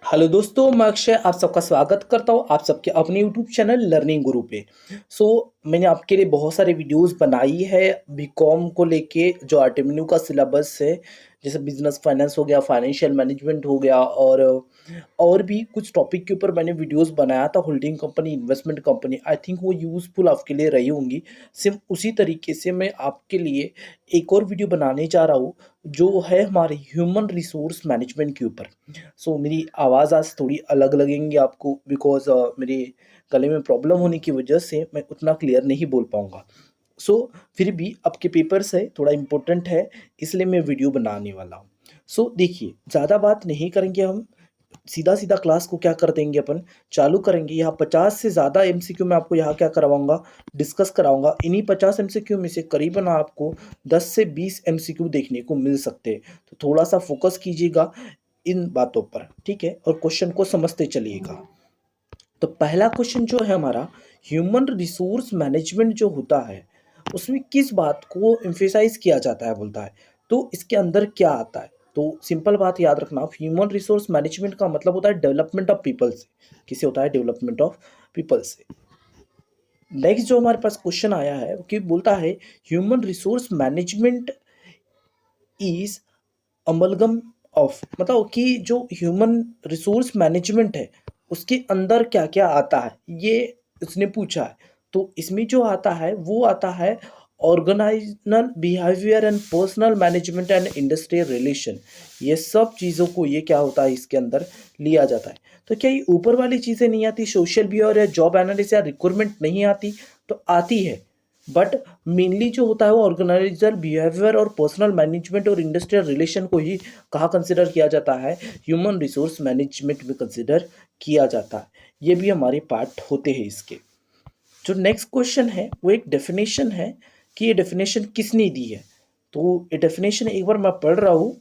Hello दोस्तों, मैं अक्षय आप सबका स्वागत करता हूँ आप सबके अपने यूट्यूब चैनल लर्निंग गुरु पे। सो मैंने आपके लिए बहुत सारे वीडियोस बनाई है बीकॉम को लेके, जो आरटीम्यू का सिलेबस है, जैसे बिजनेस फाइनेंस हो गया, फाइनेंशियल मैनेजमेंट हो गया, और भी कुछ टॉपिक के ऊपर मैंने वीडियोस बनाया था। Holding company, investment company, I think वो यूज़फुल आपके लिए रही होंगी। सेम उसी तरीके से मैं आपके लिए एक और वीडियो बनाने जा रहा हूँ, जो है हमारे ह्यूमन रिसोर्स मैनेजमेंट के ऊपर। सो मेरी आवाज़ आज थोड़ी अलग लगेंगी आपको, बिकॉज मेरे गले में प्रॉब्लम होने की वजह से मैं उतना क्लियर नहीं बोल पाऊँगा। सो फिर भी आपके पेपर्स है, थोड़ा इम्पोर्टेंट है, इसलिए मैं वीडियो बनाने वाला हूँ। सो देखिए, ज़्यादा बात नहीं करेंगे हम, सीधा सीधा क्लास को क्या कर देंगे, अपन चालू करेंगे। यहाँ 50 से ज़्यादा एमसीक्यू मैं आपको यहाँ क्या करवाऊंगा, डिस्कस कराऊंगा। इन्हीं 50 एमसीक्यू में से करीबन आपको 10 से 20 एमसीक्यू देखने को मिल सकते हैं। तो थोड़ा सा फोकस कीजिएगा इन बातों पर, ठीक है, और क्वेश्चन को समझते चलिएगा। तो पहला क्वेश्चन जो है हमारा, ह्यूमन रिसोर्स मैनेजमेंट जो होता है, उसमें किस बात को एम्फेसाइज किया जाता है बोलता है, तो इसके अंदर क्या आता है। तो सिंपल बात याद रखना, ह्यूमन रिसोर्स मैनेजमेंट का मतलब होता है डेवलपमेंट ऑफ पीपल से। किसे होता है? डेवलपमेंट ऑफ पीपल से। नेक्स्ट जो हमारे पास क्वेश्चन आया है कि बोलता है human resource management is amalgam of, मतलब कि जो ह्यूमन रिसोर्स मैनेजमेंट है उसके अंदर क्या क्या आता है, ये उसने पूछा है। तो इसमें जो आता है वो आता है organisational behaviour and personnel management and industrial relation. ये सब चीज़ों को ये क्या होता है इसके अंदर लिया जाता है। तो क्या ये ऊपर वाली चीज़ें नहीं आती, सोशल बिहेवियर या जॉब एनालिसिस या रिक्रूटमेंट नहीं आती? तो आती है, बट मेनली जो होता है वो ऑर्गेनाइजर बिहेवियर और पर्सनल मैनेजमेंट और इंडस्ट्रियल रिलेशन को ही कहाँ कंसिडर किया जाता है, ह्यूमन रिसोर्स मैनेजमेंट में कंसिडर किया जाता है। ये भी हमारे पार्ट होते हैं इसके। जो नेक्स्ट क्वेश्चन है वो एक डेफिनेशन है कि ये डेफिनेशन किसने दी है। तो ये डेफिनेशन एक बार मैं पढ़ रहा हूँ।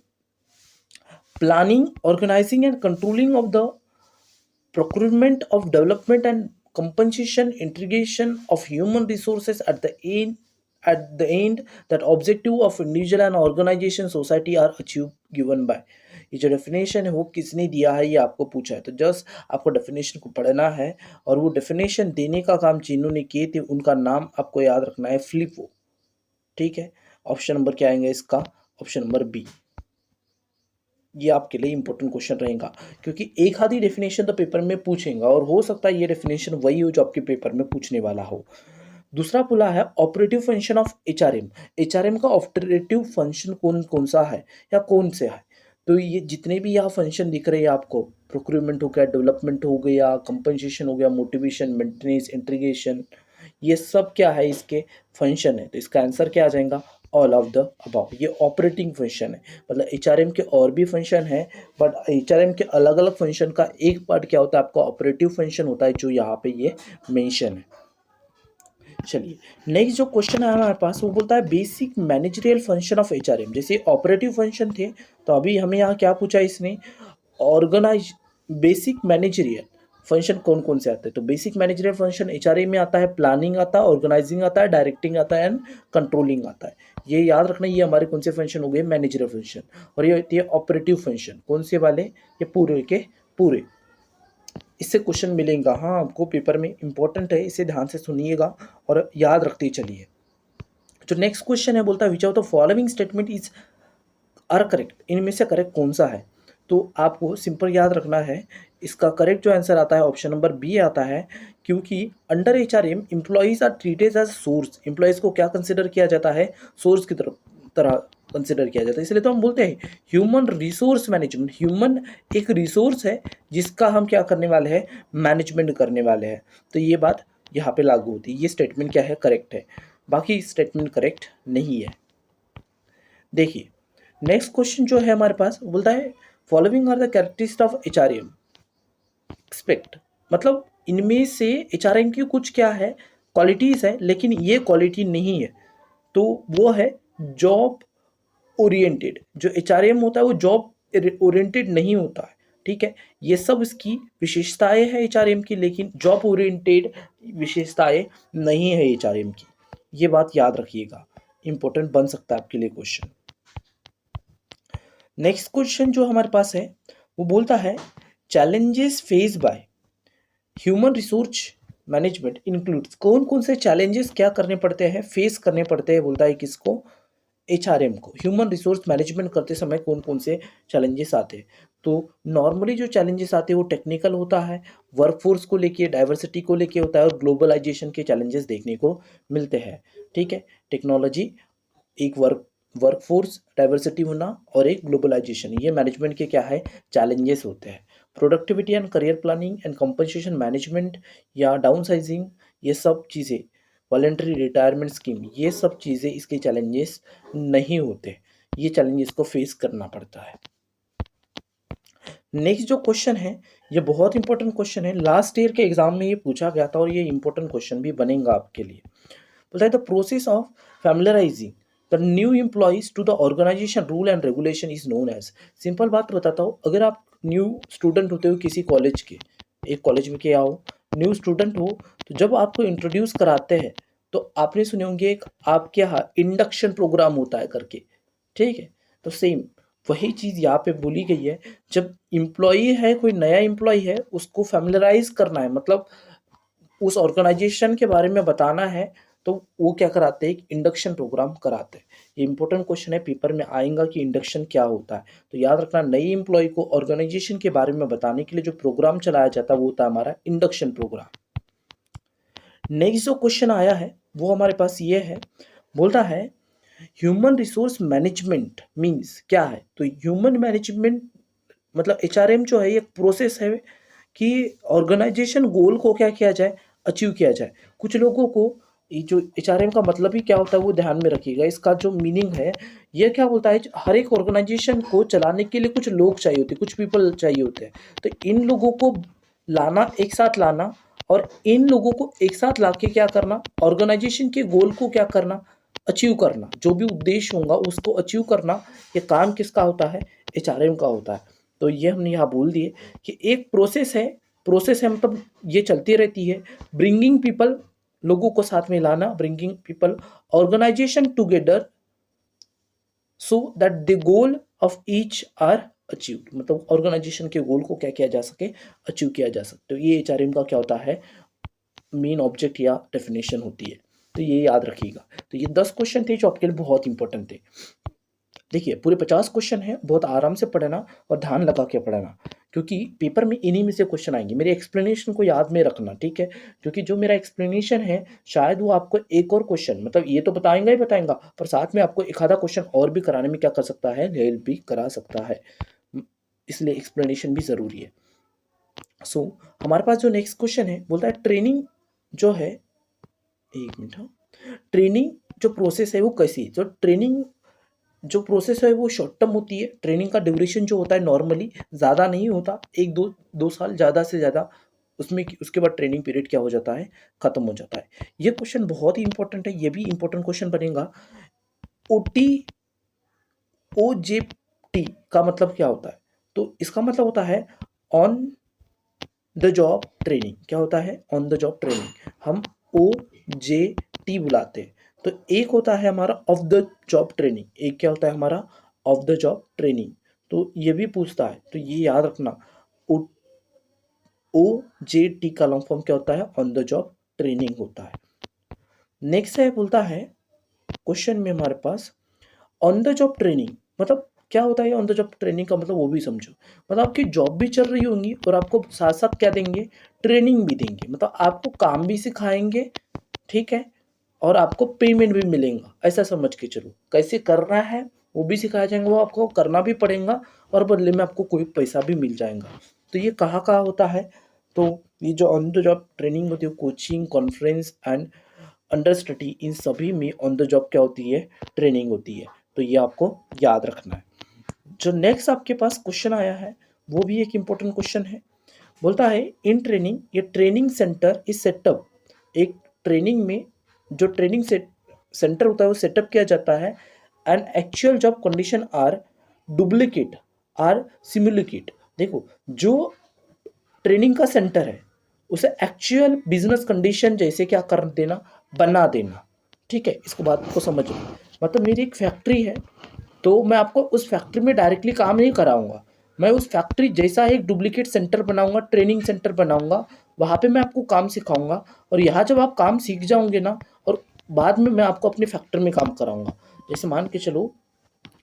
Planning, organising and controlling of the procurement of development and compensation integration of human resources at the end that objective of individual and organization society are achieved given by। ये जो डेफिनेशन है वो किसने दिया है, ये आपको पूछा है। तो जस्ट आपको डेफिनेशन को पढ़ना है, और वो डेफिनेशन देने का काम जिन्होंने किए थे उनका नाम आपको याद रखना है, फिलिपो। ठीक है, ऑप्शन नंबर क्या आएंगे इसका? Option number B. ये आपके लिए इंपॉर्टेंट क्वेश्चन रहेगा, क्योंकि एक आधी डेफिनेशन तो पेपर में पूछेगा, और हो सकता है ये डेफिनेशन वही हो जो आपके पेपर में पूछने वाला हो। दूसरा बोला है operative function of HRM. HRM का ऑपरेटिव फंक्शन कौन कौन सा है या कौन से है? तो ये जितने भी यहाँ फंक्शन दिख रहे हैं आपको, प्रोक्यूरमेंट हो गया, डेवलपमेंट हो गया, कंपनसेशन हो गया, मोटिवेशन, मेंटेनेंस, इंटीग्रेशन, ये सब क्या है इसके फंक्शन है। तो इसका आंसर क्या आ जाएगा? All of the above. ये ऑपरेटिंग फंक्शन है, मतलब एचआरएम के और भी फंक्शन है, बट एचआरएम के अलग अलग फंक्शन का एक पार्ट क्या होता है, आपका ऑपरेटिव फंक्शन होता है, जो यहाँ पे ये मेंशन है। चलिए, नेक्स्ट जो क्वेश्चन है हमारे पास वो बोलता है basic managerial function of HRM. जैसे ऑपरेटिव फंक्शन थे, तो अभी हमें यहाँ क्या पूछा है इसने, ऑर्गेनाइज बेसिक मैनेजरियल फंक्शन कौन कौन से आते हैं। तो बेसिक मैनेजरियल फंक्शन एचआरए में आता है, प्लानिंग आता है, ऑर्गेनाइजिंग आता है, डायरेक्टिंग आता है एंड कंट्रोलिंग आता है। ये याद रखना, ये हमारे कौन से फंक्शन हो गए? Managerial function. और ये होती है ऑपरेटिव फंक्शन, कौन से वाले? ये पूरे के पूरे। इससे क्वेश्चन मिलेगा, हाँ, आपको पेपर में इंपॉर्टेंट है, इसे ध्यान से सुनिएगा और याद रखते चलिए। जो नेक्स्ट क्वेश्चन है बोलता है which of the following statement is are correct, इनमें से करेक्ट कौन सा है? तो आपको सिंपल याद रखना है, इसका करेक्ट जो आंसर आता है ऑप्शन नंबर बी आता है, क्योंकि under HRM employees are treated as source. Employees को क्या कंसिडर किया जाता है? सोर्स की तरह कंसिडर किया जाता है। इसलिए तो हम बोलते हैं ह्यूमन रिसोर्स मैनेजमेंट। ह्यूमन एक रिसोर्स है जिसका हम क्या करने वाले हैं? मैनेजमेंट करने वाले हैं। तो ये बात यहाँ पे लागू होती है। ये स्टेटमेंट क्या है? करेक्ट है। बाकी स्टेटमेंट करेक्ट नहीं है। देखिए, नेक्स्ट क्वेश्चन जो है हमारे पास बोलता है following are the characteristics of HRM except, मतलब इनमें से एचआरएम की कुछ क्या है? क्वालिटीज है, लेकिन ये क्वालिटी नहीं है। तो वो है जॉब ओरिएंटेड। जो एचआरएम होता है वो जॉब ओरिएंटेड नहीं होता है, ठीक है। ये सब इसकी विशेषताएं हैं एचआरएम की, लेकिन जॉब ओरिएंटेड विशेषताएं नहीं है एचआरएम की। ये बात याद रखिएगा, इंपॉर्टेंट बन सकता है आपके लिए क्वेश्चन। नेक्स्ट क्वेश्चन जो हमारे पास है वो बोलता है challenges face by human resource management includes, कौन कौन से चैलेंजेस क्या करने पड़ते हैं, फेस करने पड़ते हैं, बोलता है किसको, एचआरएम को। ह्यूमन रिसोर्स मैनेजमेंट करते समय कौन कौन से चैलेंजेस आते हैं, तो नॉर्मली जो चैलेंजेस आते हैं वो टेक्निकल होता है, वर्कफोर्स को लेके, डाइवर्सिटी को लेके होता है, और ग्लोबलाइजेशन के चैलेंजेस देखने को मिलते हैं। ठीक है, टेक्नोलॉजी, एक वर्कफोर्स डाइवर्सिटी होना और एक ग्लोबलाइजेशन, ये मैनेजमेंट के क्या है, चैलेंजेस होते हैं। Productivity and career planning and compensation management या डाउन साइजिंग, ये सब चीज़ें, वॉलेंटरी रिटायरमेंट स्कीम, ये सब चीज़ें इसके चैलेंजेस नहीं होते, ये चैलेंजेस को फेस करना पड़ता है। नेक्स्ट जो क्वेश्चन है, ये बहुत इंपॉर्टेंट क्वेश्चन है, लास्ट ईयर के एग्जाम में ये पूछा गया था और ये इंपॉर्टेंट क्वेश्चन भी बनेगा आपके लिए। बोलता है the process of familiarising the new employees to the organisation rule and regulation is known as. Simple बात बताता हूँ, अगर आप न्यू स्टूडेंट होते हो किसी कॉलेज के, एक कॉलेज में क्या हो, न्यू स्टूडेंट हो, तो जब आपको इंट्रोड्यूस कराते हैं तो आपने सुने होंगे एक आपके यहाँ इंडक्शन प्रोग्राम होता है करके। ठीक है, तो सेम वही चीज़ यहाँ पे बोली गई है, जब इम्प्लॉई है, कोई नया इम्प्लॉई है, उसको फैमिलराइज करना है, मतलब उस ऑर्गेनाइजेशन के बारे में बताना है, तो वो क्या कराते हैं, एक इंडक्शन प्रोग्राम कराते हैं। ये इंपॉर्टेंट क्वेश्चन है, पेपर में आएगा कि इंडक्शन क्या होता है, तो याद रखना, नई एम्प्लॉय को ऑर्गेनाइजेशन के बारे में बताने के लिए जो प्रोग्राम चलाया जाता है वो होता है हमारा इंडक्शन प्रोग्राम। नेक्स्ट जो क्वेश्चन आया है वो हमारे पास ये है, बोलता है ह्यूमन रिसोर्स मैनेजमेंट मीन्स क्या है, तो ह्यूमन मैनेजमेंट मतलब एचआरएम जो है, ये प्रोसेस है कि ऑर्गेनाइजेशन गोल को क्या किया जाए, अचीव किया जाए। कुछ लोगों को ये जो एचआरएम का मतलब ही क्या होता है वो ध्यान में रखिएगा, इसका जो मीनिंग है, ये क्या बोलता है, हर एक ऑर्गेनाइजेशन को चलाने के लिए कुछ लोग चाहिए होते हैं, कुछ पीपल चाहिए होते हैं, तो इन लोगों को लाना, एक साथ लाना, और इन लोगों को एक साथ लाके क्या करना, ऑर्गेनाइजेशन के गोल को क्या करना, अचीव करना, जो भी उद्देश्य होगा उसको अचीव करना, ये काम किसका होता है, एचआरएम का होता है। तो ये हमने यहाँ बोल दिए कि एक प्रोसेस है मतलब ये चलती रहती है, ब्रिंगिंग पीपल, लोगों को साथ में लाना, bringing people organisation together so that the goal of each are achieved, मतलब ऑर्गेनाइजेशन के गोल को क्या किया जा सके, अचीव किया जा सके। तो ये एचआरएम का क्या होता है, मेन ऑब्जेक्ट या डेफिनेशन होती है, तो ये याद रखिएगा। तो ये 10 क्वेश्चन थे जो आपके लिए बहुत इंपॉर्टेंट थे। देखिए पूरे 50 क्वेश्चन हैं, बहुत आराम से पढ़ना और ध्यान लगा के पढ़ना, क्योंकि पेपर में इन्हीं में से क्वेश्चन आएंगे। मेरे एक्सप्लेनेशन को याद में रखना, ठीक है, क्योंकि जो मेरा एक्सप्लेनेशन है शायद वो आपको एक और क्वेश्चन, मतलब ये तो बताएंगा ही बताएंगा, पर साथ में आपको एक आधा क्वेश्चन और भी कराने में क्या कर सकता है, हेल्प भी करा सकता है, इसलिए एक्सप्लेनेशन भी ज़रूरी है। सो हमारे पास जो नेक्स्ट क्वेश्चन है, बोलता है ट्रेनिंग जो है, एक मिनट, हाँ, ट्रेनिंग जो प्रोसेस है वो कैसी, जो ट्रेनिंग जो प्रोसेस है वो शॉर्ट टर्म होती है, ट्रेनिंग का ड्यूरेशन जो होता है नॉर्मली ज़्यादा नहीं होता, एक दो साल ज़्यादा से ज़्यादा, उसमें उसके बाद ट्रेनिंग पीरियड क्या हो जाता है, ख़त्म हो जाता है। ये क्वेश्चन बहुत ही इंपॉर्टेंट है, ये भी इंपॉर्टेंट क्वेश्चन बनेगा। OJT का मतलब क्या होता है, तो इसका मतलब होता है ऑन द जॉब ट्रेनिंग। क्या होता है, ऑन द जॉब ट्रेनिंग, हम OJT बुलाते हैं। तो एक होता है हमारा ऑफ द जॉब ट्रेनिंग, एक क्या होता है हमारा ऑफ द जॉब ट्रेनिंग, तो ये भी पूछता है, तो ये याद रखना, OJT का लॉन्ग फॉर्म क्या होता है, ऑन द जॉब ट्रेनिंग होता है। नेक्स्ट है, बोलता है क्वेश्चन में हमारे pass on the job training मतलब क्या होता है, ऑन द जॉब ट्रेनिंग का मतलब वो भी समझो, मतलब आपकी जॉब भी चल रही होंगी और आपको साथ साथ क्या देंगे, ट्रेनिंग भी देंगे, मतलब आपको काम भी सिखाएंगे, ठीक है, और आपको पेमेंट भी मिलेगा, ऐसा समझ के चलो। कैसे करना है वो भी सिखाया जाएगा, वो आपको करना भी पड़ेगा और बदले में आपको कोई पैसा भी मिल जाएगा। तो ये कहाँ कहाँ होता है, तो ये जो ऑन द जॉब ट्रेनिंग होती है, coaching, conference and understudy, इन सभी में ऑन द जॉब क्या होती है, ट्रेनिंग होती है। तो ये आपको याद रखना है। जो नेक्स्ट आपके पास क्वेश्चन आया है वो भी एक इम्पोर्टेंट क्वेश्चन है, बोलता है इन ट्रेनिंग, ये ट्रेनिंग सेंटर इज सेटअप, एक ट्रेनिंग में जो ट्रेनिंग सेंटर होता है वो सेटअप किया जाता है, and actual job condition are duplicate or simulated. देखो जो ट्रेनिंग का सेंटर है उसे एक्चुअल बिजनेस कंडीशन जैसे क्या कर देना, बना देना, ठीक है, इसको बात को समझ लो। मतलब मेरी एक फैक्ट्री है, तो मैं आपको उस फैक्ट्री में डायरेक्टली काम नहीं कराऊंगा, मैं उस फैक्ट्री जैसा एक डुप्लीकेट सेंटर बनाऊंगा, ट्रेनिंग सेंटर बनाऊंगा, वहाँ पे मैं आपको काम सिखाऊंगा, और यहाँ जब आप काम सीख जाओगे ना, और बाद में मैं आपको अपनी फैक्ट्री में काम कराऊंगा। जैसे मान के चलो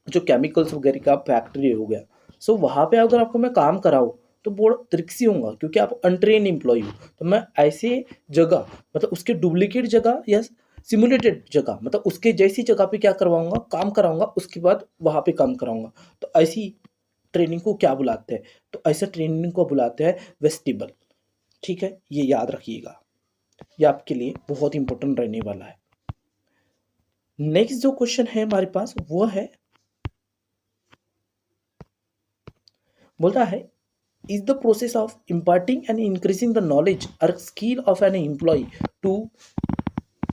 जो केमिकल्स वगैरह का फैक्ट्री हो गया, सो वहाँ पे अगर आपको मैं काम कराऊँ तो बहुत रिक्सी होगा, क्योंकि आप अनट्रेन एम्प्लॉय हो। तो मैं ऐसे जगह, मतलब उसके डुप्लीकेट जगह या सिमुलेटेड जगह, मतलब उसके जैसी जगह पे क्या करवाऊंगा, काम कराऊंगा, उसके बाद वहाँ पे काम कराऊंगा। तो ऐसी ट्रेनिंग को क्या बुलाते हैं? तो ऐसा ट्रेनिंग को बुलाते हैं वेस्टिबल। ठीक है, ये याद रखिएगा, ये आपके लिए बहुत इंपॉर्टेंट रहने वाला है। नेक्स्ट जो क्वेश्चन है हमारे पास वो है, बोलता है is the process of imparting and increasing the knowledge or skill of an employee to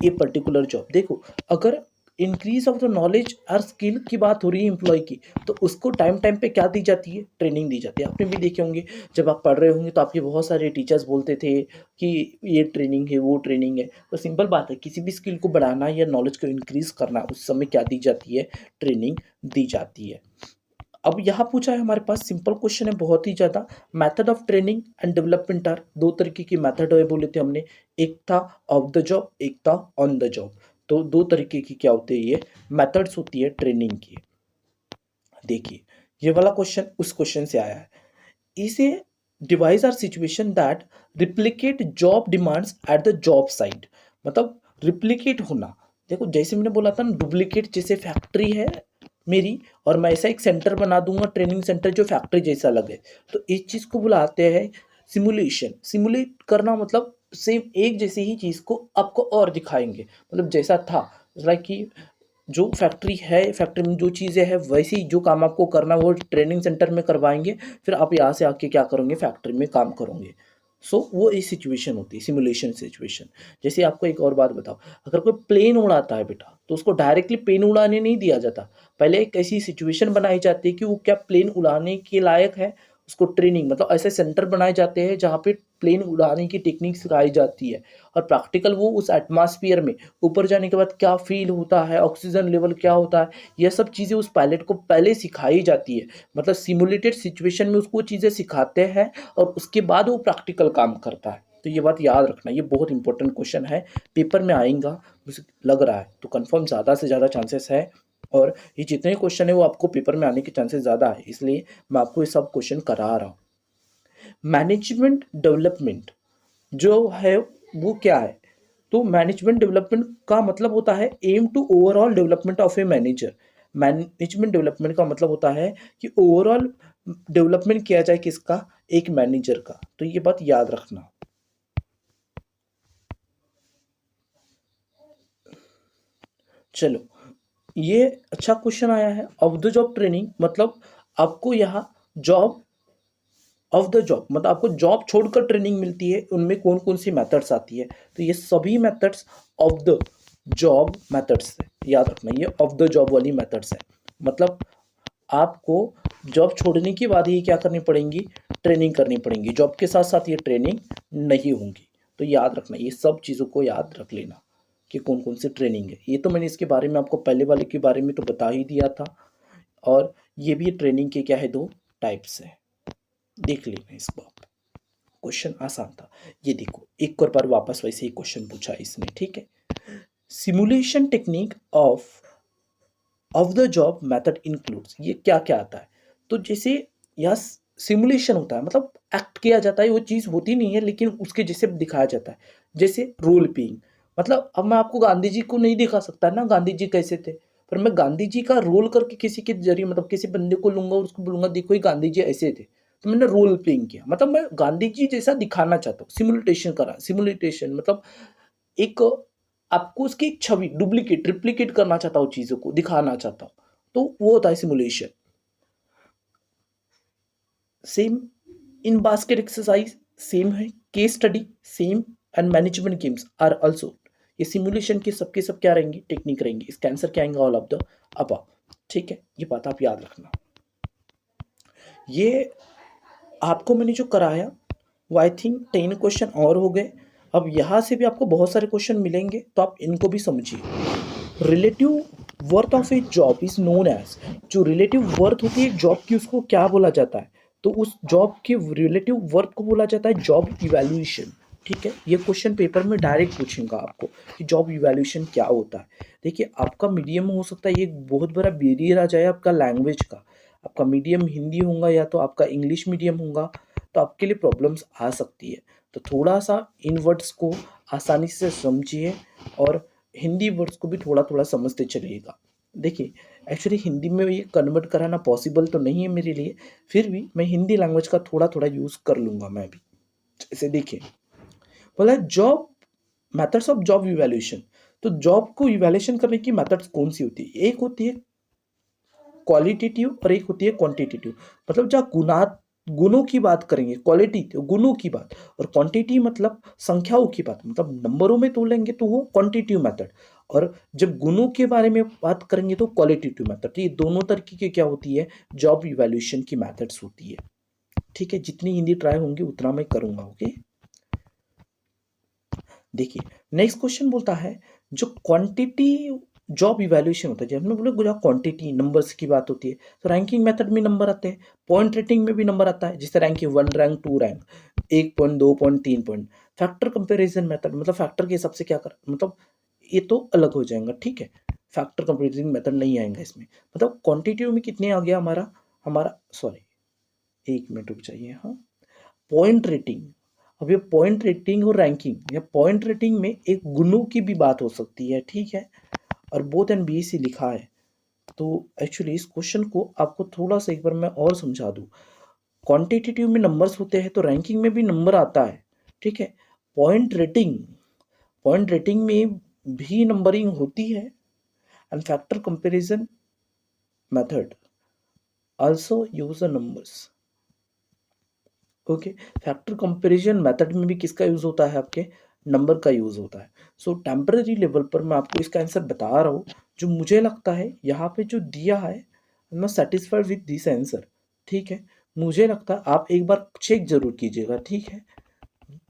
a particular job। देखो, अगर इंक्रीज ऑफ द नॉलेज और स्किल की बात हो रही है एम्प्लॉय की, तो उसको टाइम टाइम पे क्या दी जाती है? ट्रेनिंग दी जाती है। आपने भी देखे होंगे, जब आप पढ़ रहे होंगे तो आपके बहुत सारे टीचर्स बोलते थे कि ये ट्रेनिंग है, वो ट्रेनिंग है। तो सिंपल बात है, किसी भी स्किल को बढ़ाना या नॉलेज को इंक्रीज करना, उस समय क्या दी जाती है? ट्रेनिंग दी जाती है। अब यहाँ पूछा है हमारे पास, सिंपल क्वेश्चन है बहुत ही ज़्यादा। Method of training and development are, दो तरीके की मेथड है बोले थे हमने, एक था ऑफ द जॉब, एक था ऑन द जॉब। तो दो तरीके की क्या होती है, ये मेथड्स होती है ट्रेनिंग की। देखिए, ये वाला क्वेश्चन उस क्वेश्चन से आया है। इसे device or situation that replicate job demands at the job site. मतलब रिप्लिकेट होना, देखो जैसे मैंने बोला था ना, डुप्लीकेट, जैसे फैक्ट्री है मेरी और मैं ऐसा एक सेंटर बना दूंगा, ट्रेनिंग सेंटर जो फैक्ट्री जैसा लगे, तो इस चीज़ को बुलाते हैं सिमुलेशन। सिमुलेट करना मतलब सेम एक जैसी ही चीज़ को आपको और दिखाएंगे, मतलब जैसा था, लाइक कि जो फैक्ट्री है, फैक्ट्री में जो चीज़ें हैं वैसे ही जो काम आपको करना वो ट्रेनिंग सेंटर में करवाएंगे, फिर आप यहाँ से आके क्या करोगे, फैक्ट्री में काम करोगे। सो वो एक सिचुएशन होती है, सिमुलेशन सिचुएशन। जैसे आपको एक और बात बताओ, अगर कोई प्लेन उड़ाता है बेटा, तो उसको डायरेक्टली प्लेन उड़ाने नहीं दिया जाता। पहले एक ऐसी सिचुएशन बनाई जाती है कि वो क्या प्लेन उड़ाने के लायक है, उसको ट्रेनिंग, मतलब ऐसे सेंटर बनाए जाते हैं जहाँ पे प्लेन उड़ाने की टेक्निक सिखाई जाती है, और प्रैक्टिकल वो उस एटमॉस्फेयर में ऊपर जाने के बाद क्या फील होता है, ऑक्सीजन लेवल क्या होता है, ये सब चीज़ें उस पायलट को पहले सिखाई जाती है। मतलब सिमुलेटेड सिचुएशन में उसको चीज़ें सिखाते हैं और उसके बाद वो प्रैक्टिकल काम करता है। तो ये बात याद रखना, ये बहुत इंपॉर्टेंट क्वेश्चन है, पेपर में आएगा, मुझे लग रहा है, तो कंफर्म ज़्यादा से ज़्यादा चांसेस है। और ये जितने क्वेश्चन है वो आपको पेपर में आने के चांसेस ज़्यादा है, इसलिए मैं आपको ये सब क्वेश्चन करा रहा हूँ। मैनेजमेंट डेवलपमेंट जो है वो क्या है? तो मैनेजमेंट डेवलपमेंट का मतलब होता है aim to overall development of a manager. Management development का मतलब होता है कि ओवरऑल डेवलपमेंट किया जाए किसका? एक मैनेजर का। तो ये बात याद रखना। चलो, ये अच्छा क्वेश्चन आया है। ऑफ द जॉब ट्रेनिंग मतलब आपको यहाँ जॉब, ऑफ द जॉब मतलब आपको जॉब छोड़कर ट्रेनिंग मिलती है, उनमें कौन कौन सी मेथड्स आती है? तो ये सभी methods of the job methods है, याद रखना, ये ऑफ द जॉब वाली मेथड्स है। मतलब आपको जॉब छोड़ने के बाद ही क्या करनी पड़ेंगी? ट्रेनिंग करनी पड़ेंगी, जॉब के साथ साथ ये ट्रेनिंग नहीं होंगी। तो याद रखना, ये सब चीज़ों को याद रख लेना कि कौन कौन सी ट्रेनिंग है। ये तो मैंने इसके बारे में आपको पहले वाले के बारे में तो बता ही दिया था। और ये भी ट्रेनिंग के क्या है, दो टाइप्स है, देख लेना इसको आप। क्वेश्चन आसान था। ये देखो, एक और बार वापस वैसे ही क्वेश्चन पूछा इसने, ठीक है। Simulation technique of the job method includes, ये क्या क्या आता है? तो जैसे यह सिमुलेशन होता है, मतलब एक्ट किया जाता है, वो चीज़ होती नहीं है लेकिन उसके जैसे दिखाया जाता है। जैसे रोल प्लेइंग, मतलब अब मैं आपको गांधी जी को नहीं दिखा सकता ना, गांधी जी कैसे थे, पर मैं गांधी जी का रोल करके किसी के जरिए, मतलब किसी बंदे को लूंगा और उसको बोलूंगा देखो ये गांधी जी ऐसे थे, तो मैंने रोल प्लेइंग किया, मतलब मैं गांधी जी जैसा दिखाना चाहता हूँ। सिमुलेटेशन करा, सिमुलेटेशन मतलब एक, आपको उसकी एक छवि डुप्लीकेट रिप्लिकेट करना चाहता हूँ, चीज़ों को दिखाना चाहता हूँ, तो वो होता है simulation. Same in basket exercise same है, case study same, and management games are also. ये सिमुलेशन के सबके सब क्या रहेंगी? टेक्निक रहेंगी। इसका आंसर क्या आएंगे? All of the above. ठीक है, ये बात आप याद रखना। ये आपको मैंने जो कराया वो आई थिंक 10 क्वेश्चन और हो गए। अब यहाँ से भी आपको बहुत सारे क्वेश्चन मिलेंगे, तो आप इनको भी समझिए। Relative worth of a job is known as, जो रिलेटिव वर्थ होती है जॉब की उसको क्या बोला जाता है? तो उस जॉब के रिलेटिव वर्क को बोला जाता है जॉब इवैल्यूएशन। ठीक है, ये क्वेश्चन पेपर में डायरेक्ट पूछेगा आपको कि जॉब इवैल्यूएशन क्या होता है। देखिए, आपका मीडियम हो सकता है, ये एक बहुत बड़ा बैरियर आ जाए आपका लैंग्वेज का। आपका मीडियम हिंदी होगा या तो आपका इंग्लिश मीडियम होगा, तो आपके लिए प्रॉब्लम्स आ सकती है। तो थोड़ा सा इन वर्ड्स को आसानी से समझिए और हिंदी वर्ड्स को भी थोड़ा थोड़ा समझते चलिएगा। देखिए, एक्चुअली हिंदी में ये कन्वर्ट कराना पॉसिबल तो नहीं है मेरे लिए, फिर भी मैं हिंदी लैंग्वेज का थोड़ा थोड़ा यूज़ कर लूँगा मैं भी। जैसे देखिए, बोला job methods of job evaluation. तो जॉब को इवैल्यूएशन करने की मेथड्स कौन सी होती है? एक होती है क्वालिटेटिव और एक होती है क्वांटिटेटिव। मतलब जहाँ गुणों की बात करेंगे, क्वालिटी तो गुणों की बात, और क्वांटिटी मतलब संख्याओं की बात, मतलब नंबरों में तोलेंगे तो वो क्वांटिटिव मेथड, और जब गुणों के बारे में बात करेंगे तो क्वालिटेटिव मेथड। तो ये दोनों तरीके की क्या होती है, जॉब इवैल्यूएशन की मेथड्स होती है। ठीक है, जितनी हिंदी ट्राई होंगी उतना मैं करूंगा। ओके, देखिए नेक्स्ट क्वेश्चन बोलता है जो क्वांटिटी जॉब इवैल्यूएशन होता है, जब हमने बोले जो क्वांटिटी नंबर्स की बात होती है, तो रैंकिंग मेथड में नंबर आते हैं, पॉइंट रेटिंग में भी नंबर आता है, जैसे ranking 1 rank 2 rank, 1 point 2 point 3 point. Factor comparison method मतलब फैक्टर के हिसाब से क्या कर, मतलब ये तो अलग हो जाएगा। ठीक है, फैक्टर कंपैरिजन मेथड नहीं आएगा इसमें। मतलब क्वांटिटी में कितने आ गया हमारा, सॉरी, एक मिनट रुक जाइए। हाँ, पॉइंट रेटिंग। अब ये पॉइंट रेटिंग और रैंकिंग, या पॉइंट रेटिंग में एक गुणों की भी बात हो सकती है। ठीक है, और बोथ एंड बीएससी लिखा है। तो एक्चुअली इस क्वेश्चन को आपको थोड़ा सा एक बार मैं और समझा दूं। क्वांटिटेटिव में नंबर्स होते हैं तो रैंकिंग में भी नंबर आता है। ठीक है, पॉइंट रेटिंग, पॉइंट रेटिंग में भी नंबरिंग होती है, and factor comparison method also use the numbers. Okay, factor comparison method में भी किसका यूज होता है, आपके नंबर का यूज होता है। सो टेम्पररी लेवल पर मैं आपको इसका आंसर बता रहा हूँ, जो मुझे लगता है यहाँ पे जो दिया है, मैं सेटिस्फाइड विद दिस आंसर। ठीक है, मुझे लगता है आप एक बार चेक जरूर कीजिएगा। ठीक है,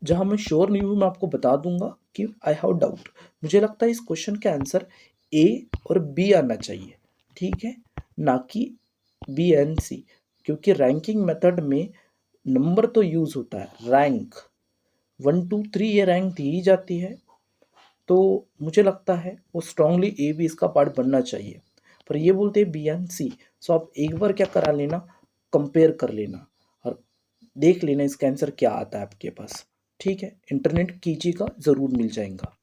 जहाँ मैं श्योर नहीं हूँ मैं आपको बता दूंगा कि आई हैव डाउट। मुझे लगता है इस क्वेश्चन का आंसर ए और बी आना चाहिए। ठीक है, ना कि बी एंड सी, क्योंकि रैंकिंग मेथड में नंबर तो यूज होता है, रैंक 1 2 3 ये रैंक दी ही जाती है। तो मुझे लगता है वो स्ट्रांगली ए भी इसका पार्ट बनना चाहिए, पर ये बोलते हैं बी एंड सी। सो आप एक बार क्या करा लेना, कंपेयर कर लेना और देख लेना इसका आंसर क्या आता है आपके पास। ठीक है, इंटरनेट कीजिएगा, जरूर मिल जाएगा।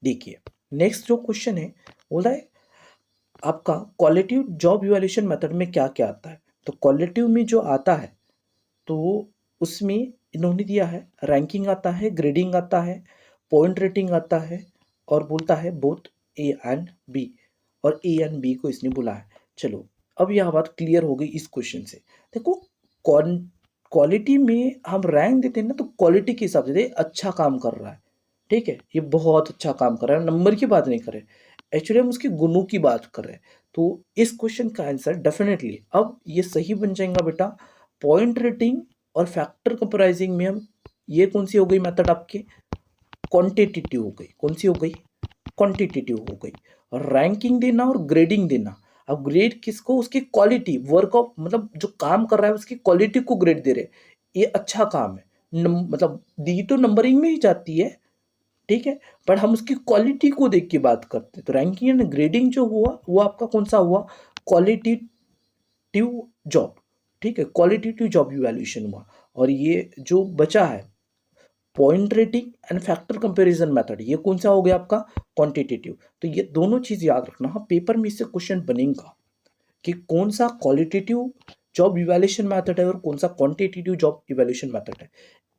देखिए नेक्स्ट जो क्वेश्चन है, बोल रहा है आपका क्वालिटिव जॉब इवैल्यूएशन मेथड में क्या क्या आता है। तो क्वालिटिव में जो आता है, तो उसमें इन्होंने दिया है रैंकिंग आता है, ग्रेडिंग आता है, पॉइंट रेटिंग आता है, और बोलता है बोथ ए एंड बी, और ए एंड बी को इसने बोला है। चलो, अब यह बात क्लियर हो गई इस क्वेश्चन से। देखो, क्वालिटी में हम रैंक देते हैं ना, तो क्वालिटी के हिसाब से दे, अच्छा काम कर रहा है, ठीक है, ये बहुत अच्छा काम कर रहा है, नंबर की बात नहीं कर रहे, एक्चुअली हम उसके गुणों की बात कर रहे हैं। तो इस क्वेश्चन का आंसर डेफिनेटली अब ये सही बन जाएगा बेटा। पॉइंट रेटिंग और फैक्टर कंपेराइजिंग में हम, ये कौन सी हो गई मेथड आपकी, क्वांटिटेटिव हो गई। कौन सी हो गई, क्वांटिटेटिव हो गई। और रैंकिंग देना और ग्रेडिंग देना, अब ग्रेड किसको, उसकी क्वालिटी, वर्क ऑफ, मतलब जो काम कर रहा है उसकी क्वालिटी को ग्रेड दे रहे, ये अच्छा काम है। मतलब दी तो नंबरिंग में ही जाती है, ठीक है, पर हम उसकी क्वालिटी को देख के बात करते हैं। तो रैंकिंग एंड ग्रेडिंग जो हुआ वो आपका कौन सा हुआ, क्वालिटेटिव जॉब। ठीक है, क्वालिटेटिव जॉब इवैल्यूएशन हुआ। और ये जो बचा है point rating and factor comparison method, ये कौन सा हो गया आपका, क्वांटिटेटिव। तो ये दोनों चीज याद रखना। हाँ, पेपर में इससे क्वेश्चन बनेगा कि कौन सा क्वालिटेटिव जॉब इवैल्यूएशन मेथड है और कौन सा क्वांटिटेटिव जॉब इवैल्यूएशन मेथड है।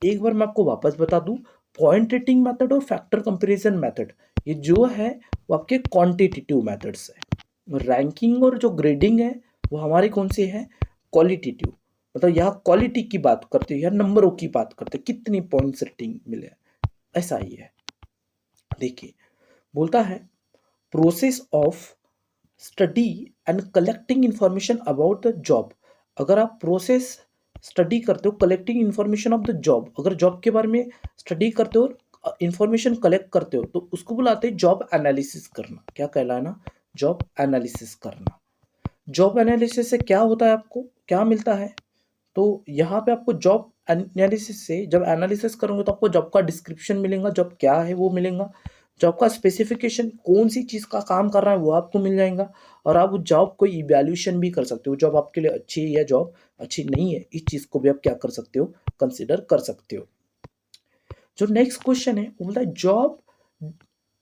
एक बार मैं आपको वापस बता दूं, पॉइंट रेटिंग मेथड और फैक्टर कंपैरिजन मेथड, ये जो है वो आपके क्वांटिटेटिव मेथड्स है। रैंकिंग और जो ग्रेडिंग है वो हमारे कौन से है, क्वालिटेटिव। मतलब यहाँ क्वालिटी की बात करते हैं या नंबरों की बात करते हैं, कितनी पॉइंट्स रेटिंग मिले, ऐसा ही है। देखिए, बोलता है process of study and collecting information about the job. अगर आप प्रोसेस स्टडी करते हो, collecting information of the job, अगर जॉब के बारे में स्टडी करते हो, इंफॉर्मेशन कलेक्ट करते हो, तो उसको बुलाते हैं जॉब एनालिसिस करना। क्या कहलाना, जॉब एनालिसिस करना। जॉब एनालिसिस से क्या होता है, आपको क्या मिलता है, तो यहाँ पे आपको जॉब एनालिसिस से जब एनालिसिस करोगे तो आपको जॉब का डिस्क्रिप्शन मिलेगा, जॉब क्या है वो मिलेगा, जॉब का स्पेसिफिकेशन कौन सी चीज़ का काम कर रहा है वो आपको मिल जाएगा, और आप उस जॉब को इवैल्यूएशन भी कर सकते हो, जॉब आपके लिए अच्छी है या जॉब अच्छी नहीं है, इस चीज़ को भी आप क्या कर सकते हो, कंसिडर कर सकते हो। जो नेक्स्ट क्वेश्चन है वो बोलता है जॉब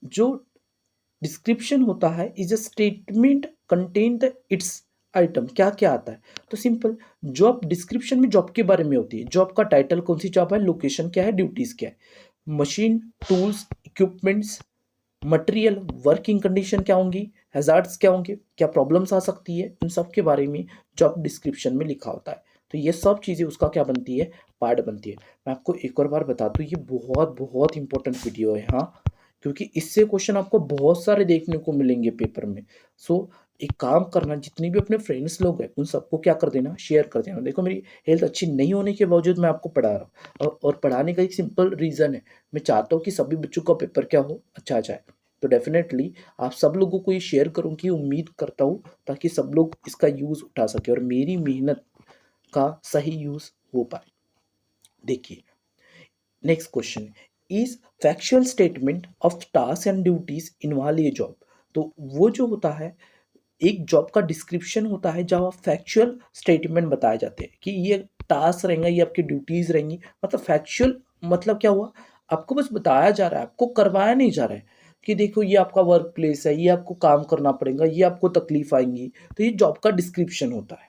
जो डिस्क्रिप्शन होता है is a statement contain the it's item, क्या क्या आता है। तो सिंपल, जॉब डिस्क्रिप्शन में जॉब के बारे में होती है, जॉब का टाइटल कौन सी जॉब है, लोकेशन क्या है, ड्यूटीज क्या है, machine tools equipments material working condition क्या होंगी, हैजार्ड्स क्या होंगे, क्या प्रॉब्लम्स आ सकती है, इन सब के बारे में जॉब डिस्क्रिप्शन में लिखा होता है। तो ये सब चीज़ें उसका क्या बनती है, पार्ट बनती है। मैं आपको एक और बार बता दूँ, ये बहुत बहुत इंपॉर्टेंट वीडियो है, हाँ, क्योंकि इससे क्वेश्चन आपको बहुत सारे देखने को मिलेंगे पेपर में। सो एक काम करना, जितने भी अपने फ्रेंड्स लोग हैं उन सबको क्या कर देना, शेयर कर देना। देखो मेरी हेल्थ अच्छी नहीं होने के बावजूद मैं आपको पढ़ा रहा हूँ, और पढ़ाने का एक सिंपल रीज़न है, मैं चाहता हूँ कि सभी बच्चों का पेपर क्या हो, अच्छा जाए। तो डेफिनेटली आप सब लोगों को ये शेयर करूँ की उम्मीद करता हूँ, ताकि सब लोग इसका यूज़ उठा सके और मेरी मेहनत का सही यूज़ हो पाए। देखिए next question is factual statement of task and duties involve ये जॉब। तो वो जो होता है, एक जॉब का डिस्क्रिप्शन होता है जहाँ फैक्चुअल स्टेटमेंट बताए जाते हैं कि ये टास्क रहेंगे, ये आपकी ड्यूटीज रहेंगी। मतलब फैक्चुअल मतलब क्या हुआ, आपको बस बताया जा रहा है, आपको करवाया नहीं जा रहा है कि देखो ये आपका वर्क प्लेस है, ये आपको काम करना पड़ेगा, ये आपको तकलीफ आएंगी। तो ये जॉब का डिस्क्रिप्शन होता है।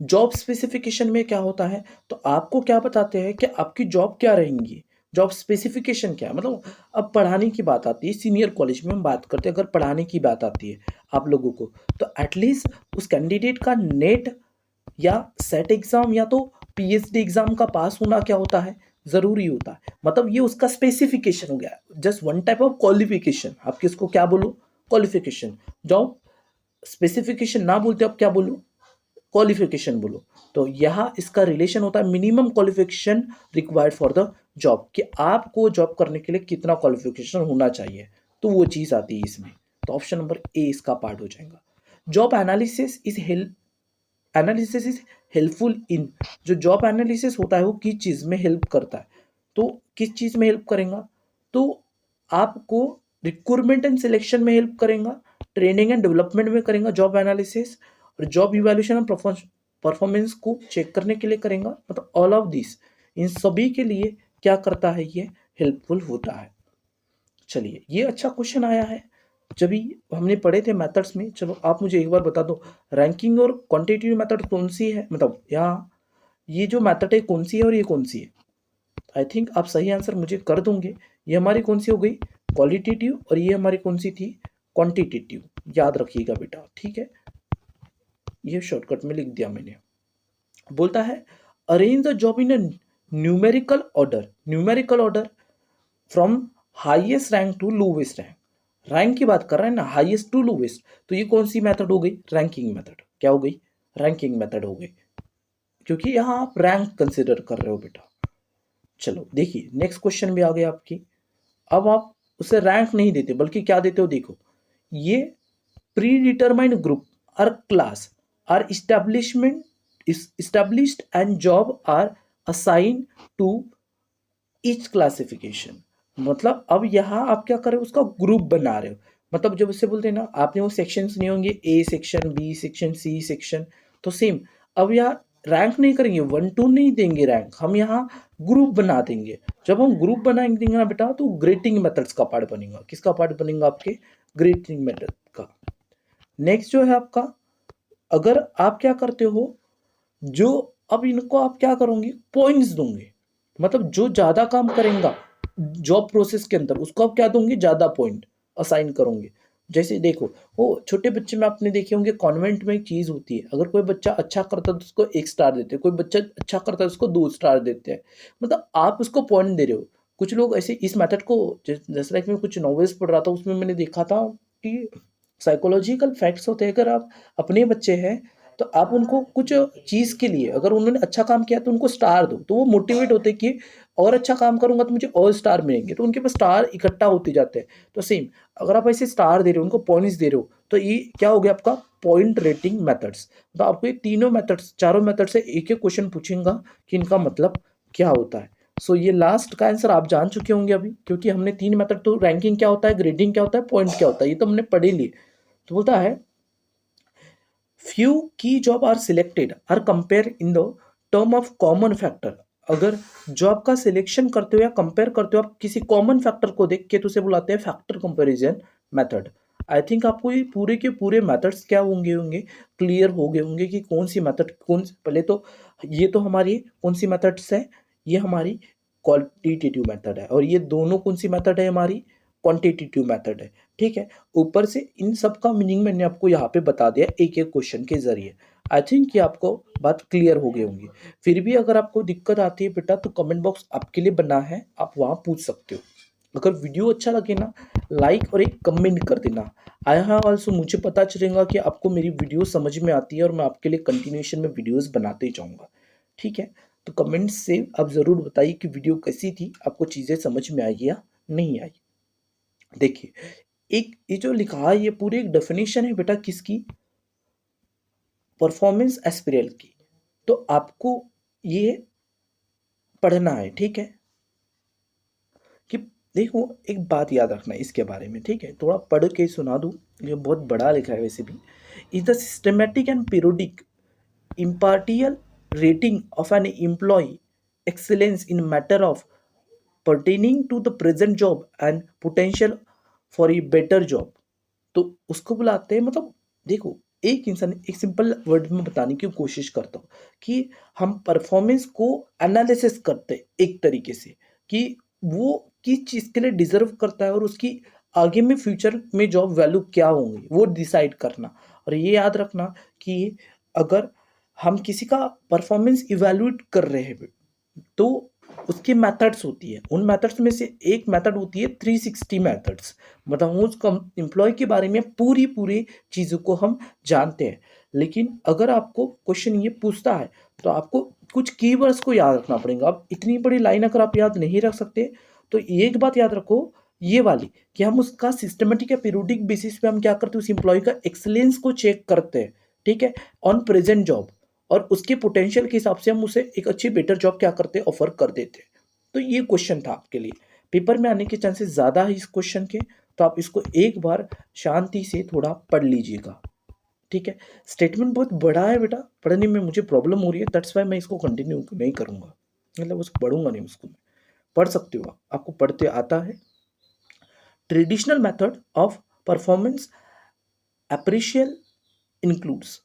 जॉब स्पेसिफिकेशन में क्या होता है, तो आपको क्या बताते हैं कि आपकी जॉब क्या रहेंगी। जॉब स्पेसिफिकेशन क्या है, मतलब अब पढ़ाने की बात आती है, सीनियर कॉलेज में हम बात करते हैं, अगर पढ़ाने की बात आती है आप लोगों को, तो एटलीस्ट उस कैंडिडेट का नेट या सेट एग्जाम या तो पीएचडी एग्जाम का पास होना क्या होता है, जरूरी होता है। मतलब ये उसका स्पेसिफिकेशन हो गया, just one type of qualification. आप किसको क्या बोलो, क्वालिफिकेशन। जॉब स्पेसिफिकेशन ना बोलते आप क्या बोलो, क्वालिफिकेशन बोलो। तो यहाँ इसका रिलेशन होता है minimum qualification required for the job, कि आपको जॉब करने के लिए कितना क्वालिफिकेशन होना चाहिए, तो वो चीज़ आती है इसमें। तो ऑप्शन नंबर ए इसका पार्ट हो जाएगा। Job analysis is helpful in, जो जॉब एनालिसिस होता है वो किस चीज़ में हेल्प करता है, तो किस चीज़ में हेल्प करेगा, तो आपको रिक्रूटमेंट एंड सिलेक्शन में हेल्प करेगा, ट्रेनिंग एंड डेवलपमेंट में करेगा जॉब एनालिसिस, और जॉब इवैल्यूएशन और परफॉर्मेंस को चेक करने के लिए करेगा। मतलब ऑल ऑफ दिस, इन सभी के लिए क्या करता है, ये हेल्पफुल होता है। चलिए ये अच्छा क्वेश्चन आया है, जब भी हमने पढ़े थे मेथड्स में। चलो आप मुझे एक बार बता दो, रैंकिंग और क्वांटिटेटिव मेथड कौन सी है, मतलब यहाँ ये जो मेथड है कौन सी है और ये कौन सी है। आई थिंक आप सही आंसर मुझे कर दोगे। ये हमारी कौन सी हो गई, क्वालिटेटिव, और ये हमारी कौन सी थी, क्वांटिटेटिव। याद रखिएगा बेटा, ठीक है, ये शॉर्टकट में लिख दिया मैंने। बोलता है arrange the job in a numerical order, numerical order from highest rank to lowest rank. Rank की बात कर रहे हैं ना, हाईएस्ट टू लोवेस्ट, तो ये कौन सी मेथड हो गई, रैंकिंग मेथड। क्या हो गई, रैंकिंग मेथड हो गई, क्योंकि यहाँ आप रैंक कंसिडर कर रहे हो बेटा। चलो देखिए नेक्स्ट क्वेश्चन भी आ गया आपकी। अब आप उसे रैंक नहीं देते बल्कि क्या देते हो, देखो ये प्री डिटरमाइंड ग्रुप और class are established and job are assigned to each classification. मतलब अब यहाँ आप क्या कर रहे हो, उसका ग्रुप बना रहे हो। मतलब जब उससे बोलते हैं ना, आपने वो सेक्शंस नहीं होंगे, A section, B section, C section, तो सेम अब यहाँ रैंक नहीं करेंगे, 1 2 नहीं देंगे रैंक, हम यहाँ ग्रुप बना देंगे। जब हम ग्रुप बनाएंगे ना बेटा, तो ग्रेटिंग मेथड्स का पार्ट बनेगा। किसका पार्ट बनेगा, आपके ग्रेटिंग मेथड का। नेक्स्ट जो है आपका, अगर आप क्या करते हो, जो अब इनको आप क्या करोगे, पॉइंट्स दोगे। मतलब जो ज़्यादा काम करेगा जॉब प्रोसेस के अंदर, उसको आप क्या दोगे, ज़्यादा पॉइंट असाइन करोगे। जैसे देखो, वो छोटे बच्चे में आपने देखे होंगे, कॉन्वेंट में एक चीज़ होती है, अगर कोई बच्चा अच्छा करता है तो उसको 1 स्टार देते हैं, कोई बच्चा अच्छा करता है उसको 2 स्टार देते हैं। मतलब आप उसको पॉइंट दे रहे हो। कुछ लोग ऐसे इस मेथड को, जैसे लाइक मैं कुछ नॉवेल्स पढ़ रहा था, उसमें मैंने देखा था कि साइकोलॉजिकल फैक्ट्स होते हैं। अगर आप अपने बच्चे हैं तो आप उनको कुछ चीज़ के लिए, अगर उन्होंने अच्छा काम किया तो उनको स्टार दो, तो वो मोटिवेट होते हैं कि और अच्छा काम करूंगा तो मुझे और स्टार मिलेंगे, तो उनके पास स्टार इकट्ठा होते जाते हैं। तो सेम, अगर आप ऐसे स्टार दे रहे हो, उनको पॉइंट्स दे रहे हो, तो ये क्या हो गया, आपका पॉइंट रेटिंग मेथड्स। तो आपको ये तीनों मेथड्स, चारों मेथड से एक एक क्वेश्चन पूछेगा कि इनका मतलब क्या होता है। सो ये लास्ट का आंसर आप जान चुके होंगे अभी, क्योंकि हमने तीन मेथड, तो रैंकिंग क्या होता है, ग्रेडिंग क्या होता है, पॉइंट क्या होता है, ये तो हमने पढ़ ही लिए। तो बोलता है few key job are selected are compare in the term of common factor. अगर जॉब का सिलेक्शन करते हो या कंपेयर करते हो आप किसी कॉमन फैक्टर को देख के, तो उसे बुलाते हैं factor comparison method. I think आपको ये पूरे के पूरे मेथड्स क्या होंगे क्लियर हो गए होंगे कि कौन सी मेथड, पहले तो ये तो हमारी कौन सी मेथड्स है, ये हमारी क्वालिटेटिव मेथड है, और ये दोनों कौन सी मेथड है, हमारी क्वांटिटेटिव मेथड है। ठीक है, ऊपर से इन सब का मीनिंग मैंने आपको यहाँ पे बता दिया एक एक क्वेश्चन के जरिए। आई थिंक ये आपको बात क्लियर हो गई होंगी। फिर भी अगर आपको दिक्कत आती है बेटा, तो कमेंट बॉक्स आपके लिए बना है, आप वहाँ पूछ सकते हो। अगर वीडियो अच्छा लगे ना, लाइक और एक कमेंट कर देना। आई हैव ऑल्सो, मुझे पता चलेगा कि आपको मेरी वीडियो समझ में आती है, और मैं आपके लिए कंटिन्यूएशन में वीडियोस बनाते ही जाऊँगा। ठीक है, तो कमेंट से आप ज़रूर बताइए कि वीडियो कैसी थी, आपको चीज़ें समझ में आई या नहीं आई। देखिए, एक ये जो लिखा है, ये पूरी एक डेफिनेशन है बेटा किसकी, परफॉर्मेंस एस्पिरियल की। तो आपको ये पढ़ना है। ठीक है, कि देखो एक बात याद रखना इसके बारे में। ठीक है, थोड़ा पढ़ के सुना दूँ, ये बहुत बड़ा लिखा है वैसे भी। Is the systematic and periodic impartial rating of an employee excellence in matter of pertaining to the present job and potential for a better job। तो उसको बुलाते हैं, मतलब देखो, एक इंसान, एक सिंपल वर्ड में बताने की कोशिश करता हूँ कि हम परफॉर्मेंस को एनालिसिस करते हैं एक तरीके से, कि वो किस चीज़ के लिए डिजर्व करता है, और उसकी आगे में फ्यूचर में जॉब वैल्यू क्या होंगी वो डिसाइड करना। और ये याद रखना कि अगर हम किसी का परफॉर्मेंस इवेल्युएट कर रहे हैं, तो उसकी मेथड्स होती है, उन मेथड्स में से एक मेथड होती है 360 मेथड्स। मतलब उस एम्प्लॉय के बारे में पूरी पूरी चीज़ों को हम जानते हैं। लेकिन अगर आपको क्वेश्चन ये पूछता है, तो आपको कुछ कीवर्ड्स को याद रखना पड़ेगा। अब इतनी बड़ी लाइन अगर आप याद नहीं रख सकते, तो एक बात याद रखो ये वाली, कि हम उसका सिस्टमेटिक या पीरियोडिक बेसिस पे हम क्या करते हैं, उस एम्प्लॉय का एक्सीलेंस को चेक करते हैं। ठीक है, ऑन प्रेजेंट जॉब, और उसके पोटेंशियल के हिसाब से हम उसे एक अच्छी बेटर जॉब क्या करते हैं, ऑफर कर देते हैं। तो ये क्वेश्चन था आपके लिए, पेपर में आने के चांसेस ज़्यादा है इस क्वेश्चन के। तो आप इसको एक बार शांति से थोड़ा पढ़ लीजिएगा। ठीक है, स्टेटमेंट बहुत बड़ा है बेटा, पढ़ने में मुझे प्रॉब्लम हो रही है, दैट्स वाई मैं इसको कंटिन्यू नहीं करूँगा, मतलब उसको पढ़ूंगा नहीं, उसको पढ़ सकते हो आप, आपको पढ़ते आता है। Traditional method of performance appraisal includes.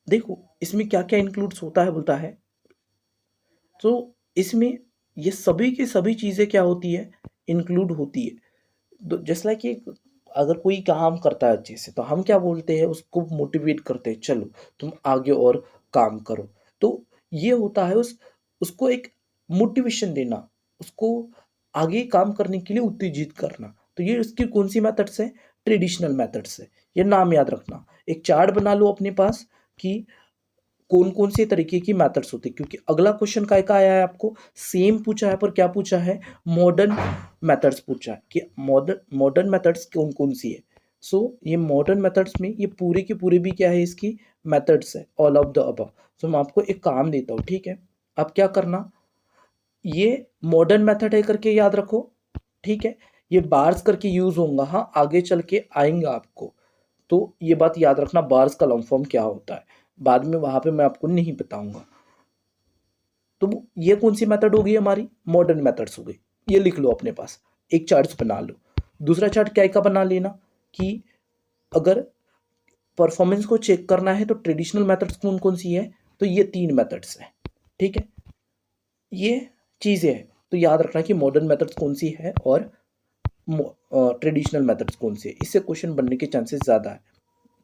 देखो इसमें क्या क्या इंक्लूड्स होता है, बोलता है तो इसमें ये सभी की सभी चीज़ें क्या होती है, इंक्लूड होती है। जस्ट लाइक कि अगर कोई काम करता है अच्छे से, तो हम क्या बोलते हैं, उसको मोटिवेट करते हैं, चलो तुम आगे और काम करो। तो ये होता है उसको एक मोटिवेशन देना, उसको आगे काम करने के लिए उत्तेजित करना। तो ये उसकी कौन सी मेथड्स है, ट्रेडिशनल मेथड्स है। ये नाम याद रखना, एक चार्ट बना लो अपने पास कि कौन कौन से तरीके की मेथड्स होते हैं, क्योंकि अगला क्वेश्चन काय का आया है आपको, सेम पूछा है, पर क्या पूछा है, मॉडर्न मेथड्स पूछा है, कि मॉडर्न मेथड्स कौन कौन सी है। सो ये मॉडर्न मेथड्स में ये पूरे के पूरे भी क्या है, इसकी मेथड्स है, ऑल ऑफ द अबव। सो मैं आपको एक काम देता हूँ। ठीक है, अब क्या करना, ये मॉडर्न मेथड है करके याद रखो। ठीक है, ये बार्स करके यूज होगा, हाँ आगे चल के आएंगे आपको, तो ये बात याद रखना, बार्स का लॉन्ग फॉर्म क्या होता है, बाद में वहां पे मैं आपको नहीं बताऊंगा। तो ये कौन सी मेथड होगी, हमारी मॉडर्न मेथड्स हो गई। ये लिख लो अपने पास, एक चार्ट बना लो। दूसरा चार्ट क्या का बना लेना, कि अगर परफॉर्मेंस को चेक करना है, तो ट्रेडिशनल मेथड्स कौन कौन सी है, तो ये तीन मेथड्स है। ठीक है, ये चीज़ें हैं, तो याद रखना कि मॉडर्न मेथड्स कौन सी है और ट्रेडिशनल मेथड्स कौन से, इससे क्वेश्चन बनने के चांसेस ज़्यादा है।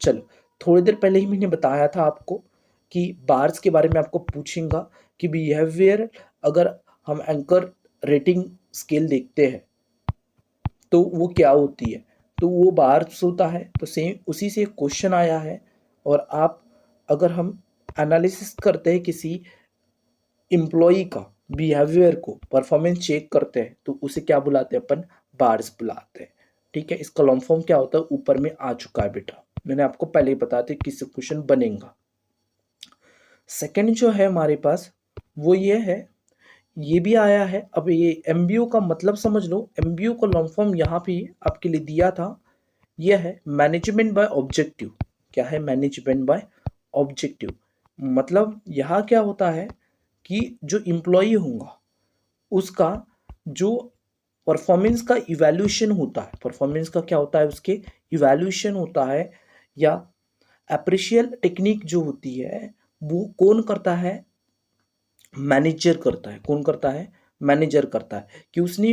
चलो, थोड़ी देर पहले ही मैंने बताया था आपको कि बार्स के बारे में आपको पूछेंगा कि बिहेवियर, अगर हम एंकर रेटिंग स्केल देखते हैं तो वो क्या होती है, तो वो बार्स होता है। तो सेम उसी से एक क्वेश्चन आया है, और आप अगर हम एनालिसिस करते हैं किसी एम्प्लॉई का बिहेवियर को, परफॉर्मेंस चेक करते हैं, तो उसे क्या बुलाते हैं अपन, बार्स बुलाते हैं। ठीक है, इसका लॉन्ग फॉर्म क्या होता है, ऊपर में आ चुका है बेटा, मैंने आपको पहले ही बताया था किससे क्वेश्चन बनेगा। सेकंड जो है हमारे पास वो ये है, ये भी आया है। अब ये एमबीओ का मतलब समझ लो। एमबीओ का लॉन्ग फॉर्म यहाँ पे आपके लिए दिया था, यह है मैनेजमेंट बाय ऑब्जेक्टिव। क्या है मैनेजमेंट बाय ऑब्जेक्टिव? मतलब यहाँ क्या होता है कि जो इम्प्लॉई होगा उसका जो परफॉर्मेंस का इवैल्यूएशन होता है, परफॉर्मेंस का क्या होता है, उसके इवैल्यूएशन होता है, या अप्रिशियल टेक्निक जो होती है वो कौन करता है? मैनेजर करता है। कौन करता है? मैनेजर करता है, कि उसने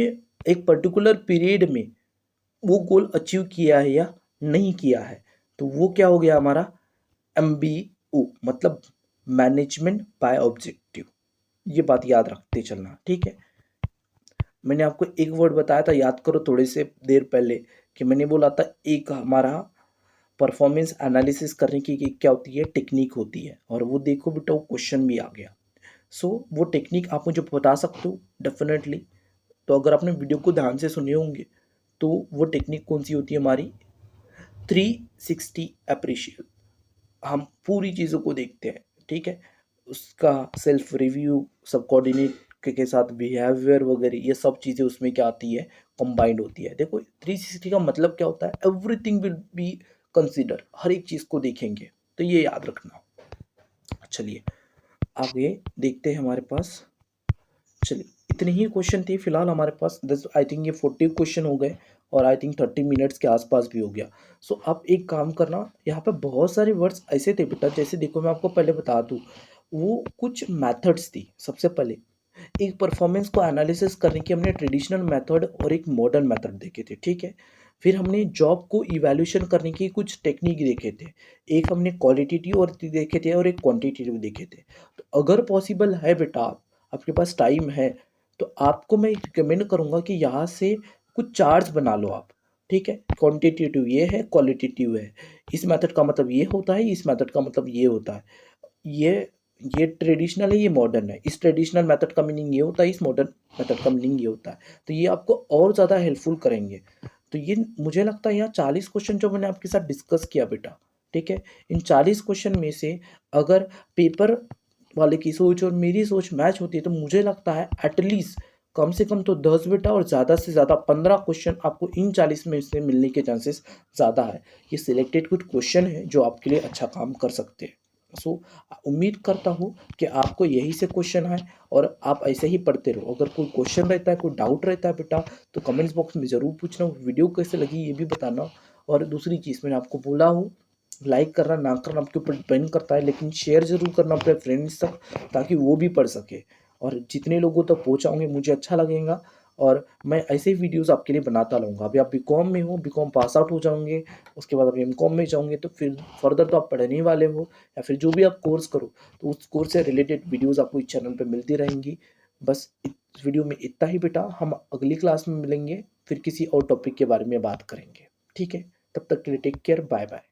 एक पर्टिकुलर पीरियड में वो गोल अचीव किया है या नहीं किया है। तो वो क्या हो गया हमारा? एमबीओ, मतलब मैनेजमेंट बाय ऑब्जेक्टिव। ये बात याद रखते चलना, ठीक है। मैंने आपको एक वर्ड बताया था, याद करो थोड़े से देर पहले, कि मैंने बोला था एक हमारा परफॉर्मेंस एनालिसिस करने की क्या होती है? टेक्निक होती है। और वो देखो बेटा, वो क्वेश्चन भी आ गया। सो वो टेक्निक आप मुझे बता सकते हो डेफिनेटली। तो अगर आपने वीडियो को ध्यान से सुने होंगे तो वो टेक्निक कौन सी होती है हमारी? 360 अप्रिशिएट। हम पूरी चीज़ों को देखते हैं, ठीक है। उसका सेल्फ रिव्यू, सब कोऑर्डिनेट के साथ बिहेवियर वगैरह, ये सब चीज़ें उसमें क्या आती है? कंबाइंड होती है। देखो 360 का मतलब क्या होता है? एवरीथिंग विल बी कंसिडर, हर एक चीज़ को देखेंगे। तो ये याद रखना। चलिए आगे देखते हैं हमारे पास। चलिए इतने ही क्वेश्चन थे फिलहाल हमारे पास। 10 आई थिंक ये 40 क्वेश्चन हो गए, और आई थिंक 30 मिनट्स के आसपास भी हो गया। सो आप एक काम करना, यहाँ पे बहुत सारे वर्ड्स ऐसे थे बेटा, जैसे देखो मैं आपको पहले बता दूँ, वो कुछ मेथड्स थी। सबसे पहले एक परफॉर्मेंस को एनालिसिस करने की हमने ट्रेडिशनल मेथड और एक मॉडर्न मेथड देखे थे, ठीक है। फिर हमने जॉब को इवैल्यूएशन करने की कुछ टेक्निक देखे थे। एक हमने क्वालिटेटिव और देखे थे, और एक क्वांटिटेटिव देखे थे। तो अगर पॉसिबल है बेटा, आपके पास टाइम है, तो आपको मैं रिकमेंड करूँगा कि यहाँ से कुछ चार्ट्स बना लो आप, ठीक है। क्वांटिटेटिव ये है, क्वालिटेटिव है, इस मेथड का मतलब ये होता है, इस मेथड का मतलब ये होता है। ये ये ट्रेडिशनल है, ये मॉडर्न है। इस ट्रेडिशनल मेथड का मीनिंग ये होता है, इस मॉडर्न मेथड का मीनिंग ये होता है। तो ये आपको और ज़्यादा हेल्पफुल करेंगे। तो ये मुझे लगता है यहाँ 40 क्वेश्चन जो मैंने आपके साथ डिस्कस किया बेटा, ठीक है। इन 40 क्वेश्चन में से अगर पेपर वाले की सोच और मेरी सोच मैच होती है, तो मुझे लगता है एटलीस्ट कम से कम तो 10 बेटा, और ज़्यादा से ज़्यादा 15 क्वेश्चन आपको इन 40 में से मिलने के चांसेस ज़्यादा है। ये सिलेक्टेड कुछ क्वेश्चन है जो आपके लिए अच्छा काम कर सकते हैं। सो उम्मीद करता हूँ कि आपको यही से क्वेश्चन है, और आप ऐसे ही पढ़ते रहो। अगर कोई क्वेश्चन रहता है, कोई डाउट रहता है बेटा, तो कमेंट्स बॉक्स में ज़रूर पूछना। वीडियो कैसे लगी ये भी बताना। और दूसरी चीज़ मैंने आपको बोला हूँ, लाइक करना ना करना आपके ऊपर डिपेंड करता है, लेकिन शेयर ज़रूर करना अपने फ्रेंड्स तक, ताकि वो भी पढ़ सके। और जितने लोगों तक पहुँचाओगे मुझे अच्छा लगेगा, और मैं ऐसे ही वीडियोस आपके लिए बनाता रहूँगा। अभी आप बीकॉम में हो, बीकॉम पास आउट हो जाओगे, उसके बाद आप एमकॉम में जाओगे, तो फिर फर्दर तो आप पढ़ने वाले हो, या फिर जो भी आप कोर्स करो, तो उस कोर्स से रिलेटेड वीडियोस आपको इस चैनल पे मिलती रहेंगी। बस इस वीडियो में इतना ही बेटा। हम अगली क्लास में मिलेंगे, फिर किसी और टॉपिक के बारे में बात करेंगे, ठीक है। तब तक के लिए टेक केयर, बाय बाय।